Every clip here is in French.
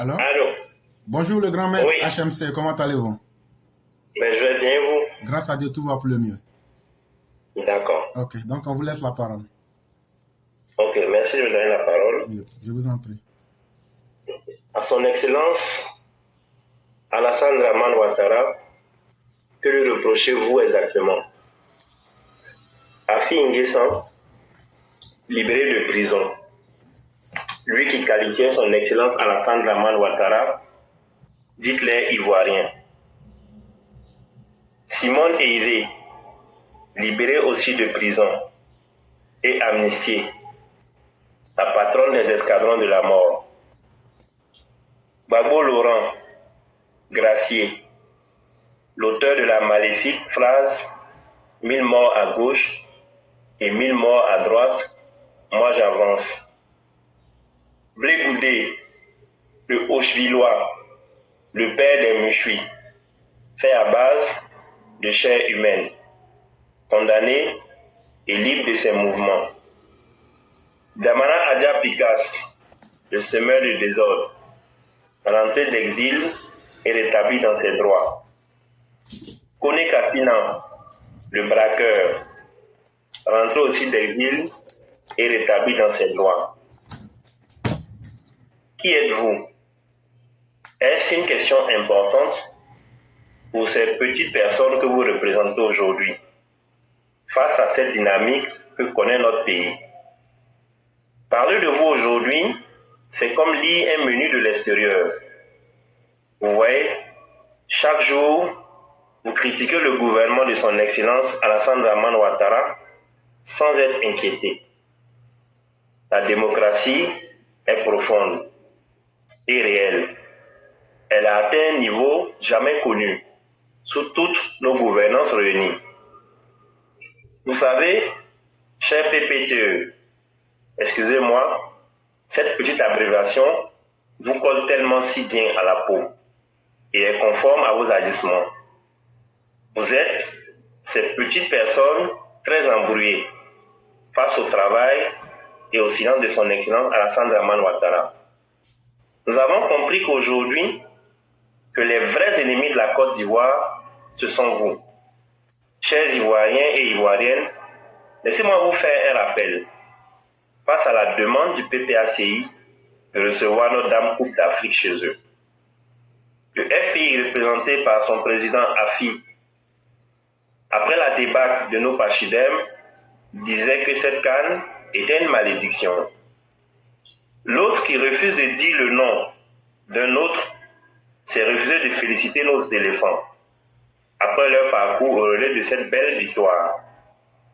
Alors, Allô? bonjour le grand maître Oui, HMC, comment allez-vous? ben, je vais bien, vous? Grâce à Dieu, tout va pour le mieux. D'accord. Ok, donc on vous laisse la parole. Ok, merci de me donner la parole. Je vous en prie. À son Excellence, Alassane Dramane Ouattara, que lui reprochez-vous exactement? Afi N'Guessan, libéré de prison. Lui qui qualifiait son Excellence Alassane Dramane Ouattara d'Hitler ivoirien. Simone Eivé, libérée aussi de prison et amnistiée, la patronne des escadrons de la mort. Gbagbo Laurent, gracié, l'auteur de la maléfique phrase « 1000 morts à gauche et 1000 morts à droite, moi j'avance ». Blé Goudé, le Auchvillois, le père des Mouchui, fait à base de chair humaine, condamné et libre de ses mouvements. Damana Adja Pikas, le semeur de désordre, rentré d'exil et rétabli dans ses droits. Kone Kapina, le braqueur, rentré aussi d'exil et rétabli dans ses droits. Qui êtes-vous? Est-ce une question importante pour ces petites personnes que vous représentez aujourd'hui face à cette dynamique que connaît notre pays? Parler de vous aujourd'hui, c'est comme lire un menu de l'extérieur. Vous voyez, chaque jour, vous critiquez le gouvernement de son Excellence Alassane Dramane Ouattara sans être inquiété. La démocratie est profonde et réelle. Elle a atteint un niveau jamais connu sous toutes nos gouvernances réunies. Vous savez, cher PPTE, excusez-moi, cette petite abréviation vous colle tellement si bien à la peau et est conforme à vos agissements. Vous êtes ces petites personnes très embrouillées face au travail et au silence de son Excellence Alassane Dramane Ouattara. Nous avons compris qu'aujourd'hui, que les vrais ennemis de la Côte d'Ivoire, ce sont vous. Chers Ivoiriens et Ivoiriennes, laissez-moi vous faire un rappel. Face à la demande du PPACI de recevoir notre Dame Coupe d'Afrique chez eux, le FPI représenté par son président Afi, après la débâcle de nos pachidèmes, disait que cette canne était une malédiction. L'autre qui refuse de dire le nom d'un autre s'est refusé de féliciter nos éléphants après leur parcours au relais de cette belle victoire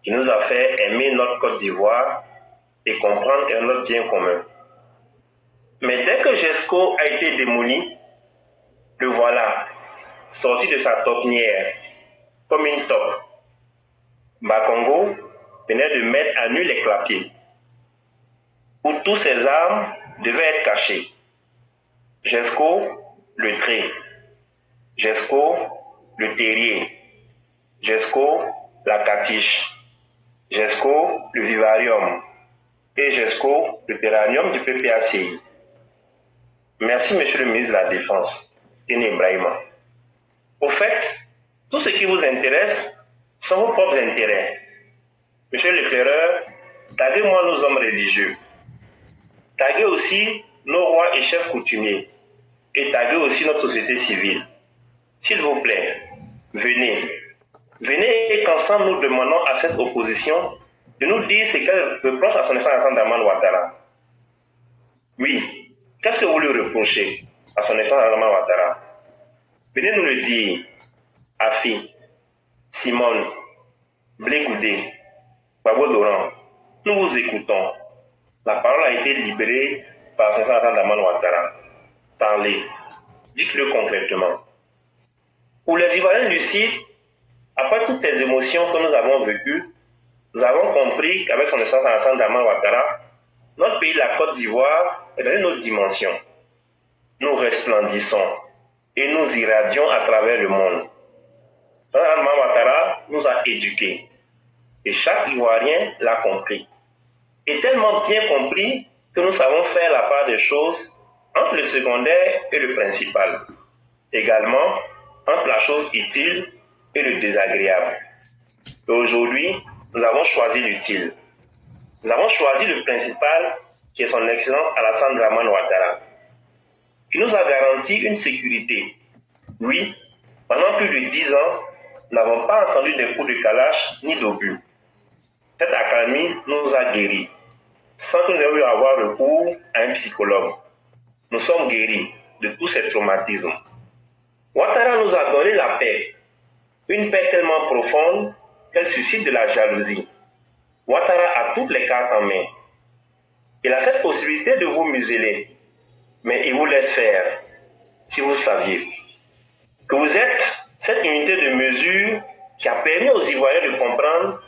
qui nous a fait aimer notre Côte d'Ivoire et comprendre qu'elle est notre bien commun. Mais dès que GESCO a été démoli, le voilà, sorti de sa topinière, comme une tope. Bakongo venait de mettre à nu les clapiers, où tous ses armes devaient être cachées. GESCO, le trait. GESCO, le terrier. GESCO, la catiche. GESCO, le vivarium. Et GESCO, le terranium du PPACI. Merci, monsieur le ministre de la Défense, Tene Ibrahima. Au fait, tout ce qui vous intéresse sont vos propres intérêts. Monsieur l'éclaireur, taguez-moi nos hommes religieux. Taguez aussi nos rois et chefs coutumiers. Et taguez aussi notre société civile. S'il vous plaît, venez. Venez et qu'ensemble nous demandons à cette opposition de nous dire ce qu'elle reproche à son excellence Alassane Dramane Ouattara. Oui, qu'est-ce que vous lui reprochez à son excellence Dramane Ouattara? Venez nous le dire. Afi, Simone, Blé Goudé, Gbagbo Laurent, nous vous écoutons. La parole a été libérée par son excellence Alassane Dramane Ouattara. Parlez, dites-le concrètement. Pour les Ivoiriens lucides, après toutes ces émotions que nous avons vécues, nous avons compris qu'avec son excellence Alassane Dramane Ouattara, notre pays, la Côte d'Ivoire, est dans une autre dimension. Nous resplendissons et nous irradions à travers le monde. Alassane Dramane Ouattara nous a éduqués et chaque Ivoirien l'a compris. Et tellement bien compris que nous savons faire la part des choses entre le secondaire et le principal. Également, entre la chose utile et le désagréable. Et aujourd'hui, nous avons choisi l'utile. Nous avons choisi le principal, qui est son Excellence Alassane Dramane Ouattara, qui nous a garanti une sécurité. Oui, pendant plus de 10 ans, nous n'avons pas entendu des coups de calache ni d'obus. Cette accalmie nous a guéris, sans que nous ayons eu à avoir recours à un psychologue. Nous sommes guéris de tous ces traumatismes. Ouattara nous a donné la paix, une paix tellement profonde qu'elle suscite de la jalousie. Ouattara a toutes les cartes en main. Il a cette possibilité de vous museler, mais il vous laisse faire, si vous saviez. Que vous êtes cette unité de mesure qui a permis aux Ivoiriens de comprendre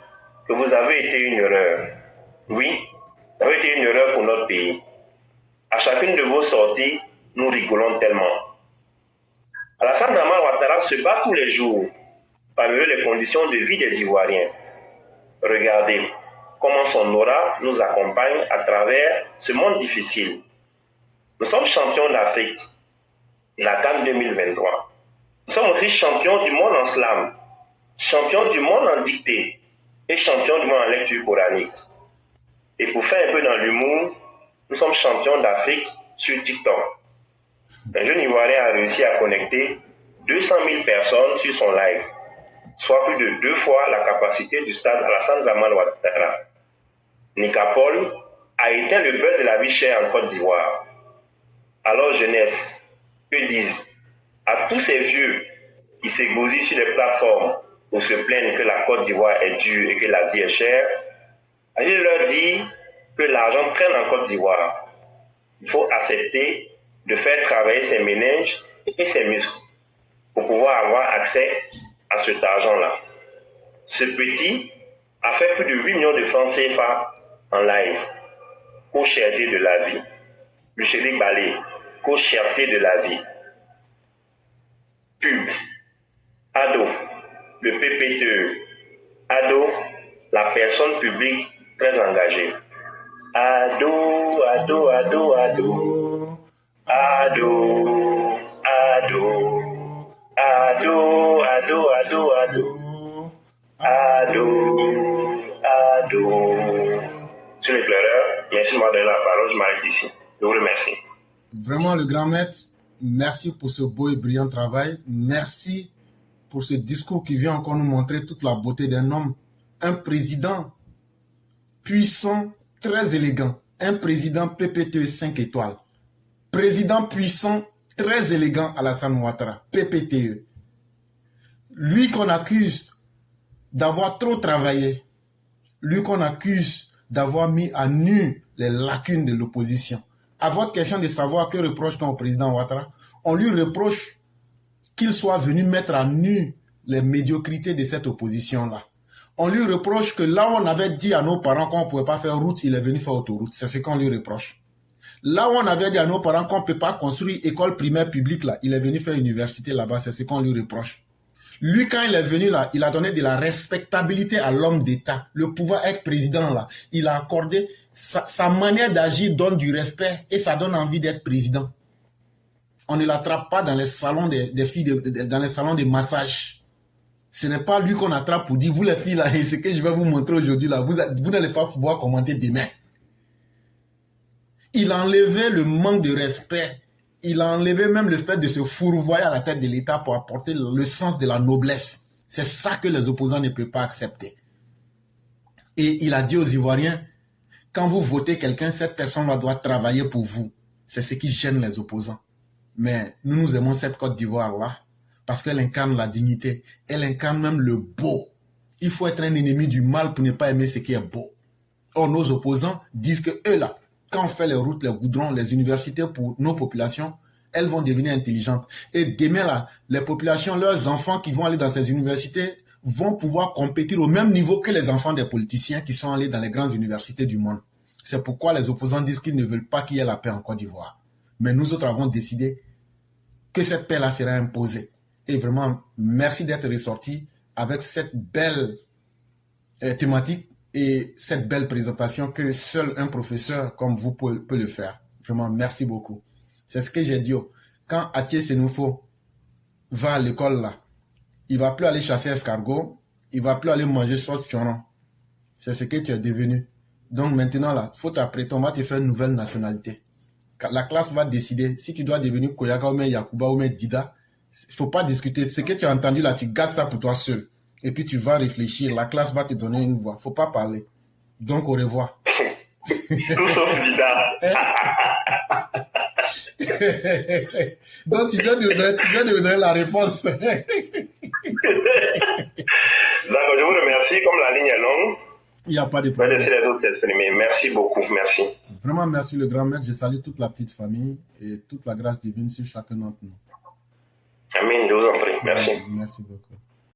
que vous avez été une erreur. Oui, vous avez été une erreur pour notre pays. À chacune de vos sorties, nous rigolons tellement. Alassane Dramane Ouattara se bat tous les jours pour améliorer les conditions de vie des Ivoiriens. Regardez comment son aura nous accompagne à travers ce monde difficile. Nous sommes champions d'Afrique, la CAN 2023. Nous sommes aussi champions du monde en slam, champions du monde en dictée et champions du monde en lecture coranique. Et pour faire un peu dans l'humour, nous sommes champions d'Afrique sur TikTok. Un jeune Ivoirien a réussi à connecter 200 000 personnes sur son live, soit plus de 2 fois la capacité du stade Alassane Dramane Ouattara. Nicapol a éteint le buzz de la vie chère en Côte d'Ivoire. Alors jeunesse, que disent à tous ces vieux qui s'égosillent sur les plateformes pour se plaindre que la Côte d'Ivoire est dure et que la vie est chère, je leur dis que l'argent traîne en Côte d'Ivoire. Il faut accepter de faire travailler ses méninges et ses muscles pour pouvoir avoir accès à cet argent-là. Ce petit a fait plus de 8 millions de francs CFA en live. Co-cherté de la vie. Le chéri Balé, co-cherté de la vie. Pub. Ado, le PPTE. Ado, la personne publique très engagée. Ado, ado, ado, ado. Ado, ado. Ado, ado, ado, ado. Ado, ado. Monsieur le pleureur, merci de m'avoir donné la parole, je m'arrête ici. Je vous remercie. Vraiment, le grand maître, merci pour ce beau et brillant travail. Merci pour ce discours qui vient encore nous montrer toute la beauté d'un homme. Un président puissant, très élégant. Un président PPTE 5 étoiles. Président puissant, très élégant, Alassane Ouattara, PPTE. Lui qu'on accuse d'avoir trop travaillé. Lui qu'on accuse d'avoir mis à nu les lacunes de l'opposition. À votre question de savoir que reproche-t-on au président Ouattara, on lui reproche qu'il soit venu mettre à nu les médiocrités de cette opposition-là. On lui reproche que là où on avait dit à nos parents qu'on ne pouvait pas faire route, il est venu faire autoroute. C'est ce qu'on lui reproche. Là où on avait dit à nos parents qu'on ne peut pas construire école primaire publique, là, il est venu faire université là-bas. C'est ce qu'on lui reproche. Lui, quand il est venu là, il a donné de la respectabilité à l'homme d'État. Le pouvoir être président là, il a accordé, sa manière d'agir donne du respect et ça donne envie d'être président. On ne l'attrape pas dans les salons des filles, dans les salons de massage. Ce n'est pas lui qu'on attrape pour dire, vous les filles là, et ce que je vais vous montrer aujourd'hui là, vous n'allez pas pouvoir commenter demain. Il a enlevé le manque de respect. Il a enlevé même le fait de se fourvoyer à la tête de l'État pour apporter le sens de la noblesse. C'est ça que les opposants ne peuvent pas accepter. Et il a dit aux Ivoiriens, quand vous votez quelqu'un, cette personne-là doit travailler pour vous. C'est ce qui gêne les opposants. Mais nous aimons cette Côte d'Ivoire-là parce qu'elle incarne la dignité. Elle incarne même le beau. Il faut être un ennemi du mal pour ne pas aimer ce qui est beau. Or, nos opposants disent que eux là, quand on fait les routes, les goudrons, les universités pour nos populations, elles vont devenir intelligentes. Et demain, là, les populations, leurs enfants qui vont aller dans ces universités vont pouvoir compétir au même niveau que les enfants des politiciens qui sont allés dans les grandes universités du monde. C'est pourquoi les opposants disent qu'ils ne veulent pas qu'il y ait la paix en Côte d'Ivoire. Mais nous autres avons décidé que cette paix-là sera imposée. Et vraiment, merci d'être ressorti avec cette belle thématique et cette belle présentation que seul un professeur comme vous peut le faire. Vraiment, merci beaucoup. C'est ce que j'ai dit. Quand Atié Sénoufo va à l'école là, il ne va plus aller chasser escargot, il ne va plus aller manger sauce choron. C'est ce que tu es devenu. Donc maintenant là, faut t'apprêter, on va te faire une nouvelle nationalité. La classe va décider si tu dois devenir Koyaka ou Yakuba ou Dida. Il ne faut pas discuter. Ce que tu as entendu là, tu gardes ça pour toi seul. Et puis tu vas réfléchir. La classe va te donner une voix. Il ne faut pas parler. Donc au revoir. Tout sauf Dida. Donc tu viens de me donner la réponse. D'accord, je vous remercie. Comme la ligne est longue, il n'y a pas de je vais problème. laisser les autres s'exprimer. Merci beaucoup. Merci. Vraiment, merci le grand maître. Je salue toute la petite famille et toute la grâce divine sur chacun d'entre nous. Amen, je vous en prie. Merci. Merci beaucoup.